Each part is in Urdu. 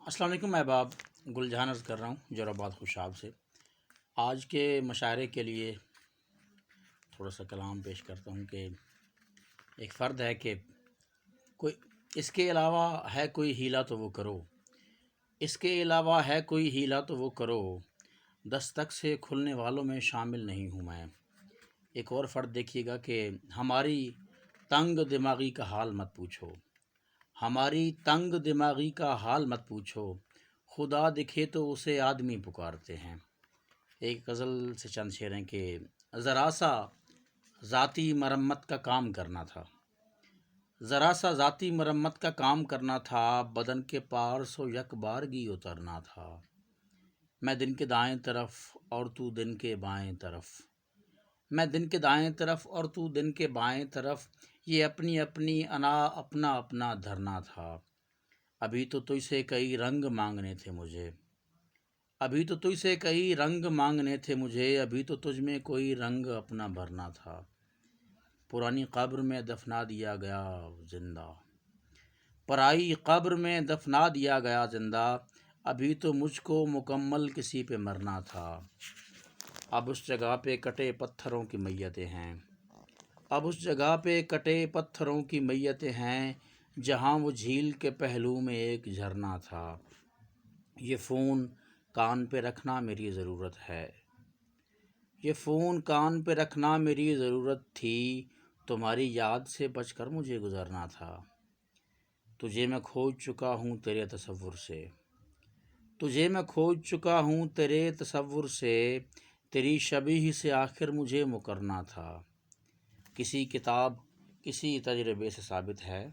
السلام علیکم احباب، گل جہان عرض کر رہا ہوں جور آباد خوشاب سے۔ آج کے مشاعرے کے لیے تھوڑا سا کلام پیش کرتا ہوں کہ ایک فرد ہے کہ کوئی اس کے علاوہ ہے کوئی ہیلا تو وہ کرو، اس کے علاوہ ہے کوئی ہیلا تو وہ کرو، دستک سے کھلنے والوں میں شامل نہیں ہوں میں۔ ایک اور فرد دیکھیے گا کہ ہماری تنگ دماغی کا حال مت پوچھو، ہماری تنگ دماغی کا حال مت پوچھو، خدا دکھے تو اسے آدمی پکارتے ہیں۔ ایک غزل سے چند شعر ہیں کہ ذرا سا ذاتی مرمت کا کام کرنا تھا، ذرا سا ذاتی مرمت کا کام کرنا تھا، بدن کے پار سو یک بارگی اترنا تھا، میں دن کے دائیں طرف اور تو دن کے بائیں طرف، میں دن کے دائیں طرف اور تو دن کے بائیں طرف، یہ اپنی اپنی انا اپنا اپنا دھرنا تھا، ابھی تو تجھ سے کئی رنگ مانگنے تھے مجھے، ابھی تو تجھ سے کئی رنگ مانگنے تھے مجھے، ابھی تو تجھ میں کوئی رنگ اپنا بھرنا تھا، پرانی قبر میں دفنا دیا گیا زندہ، پرائی قبر میں دفنا دیا گیا زندہ، ابھی تو مجھ کو مکمل کسی پہ مرنا تھا، اب اس جگہ پہ کٹے پتھروں کی میتیں ہیں، اب اس جگہ پہ کٹے پتھروں کی میتیں ہیں، جہاں وہ جھیل کے پہلو میں ایک جھرنا تھا، یہ فون کان پہ رکھنا میری ضرورت ہے، یہ فون کان پہ رکھنا میری ضرورت تھی، تمہاری یاد سے بچ کر مجھے گزرنا تھا، تجھے میں کھوج چکا ہوں تیرے تصور سے، تجھے میں کھوج چکا ہوں تیرے تصور سے، تیری شبیہ سے آخر مجھے مکرنا تھا، کسی کتاب کسی تجربے سے ثابت ہے،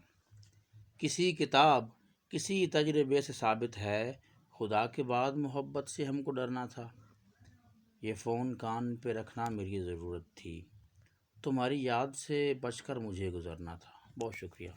کسی کتاب کسی تجربے سے ثابت ہے، خدا کے بعد محبت سے ہم کو ڈرنا تھا، یہ فون کان پہ رکھنا میری ضرورت تھی، تمہاری یاد سے بچ کر مجھے گزرنا تھا۔ بہت شکریہ۔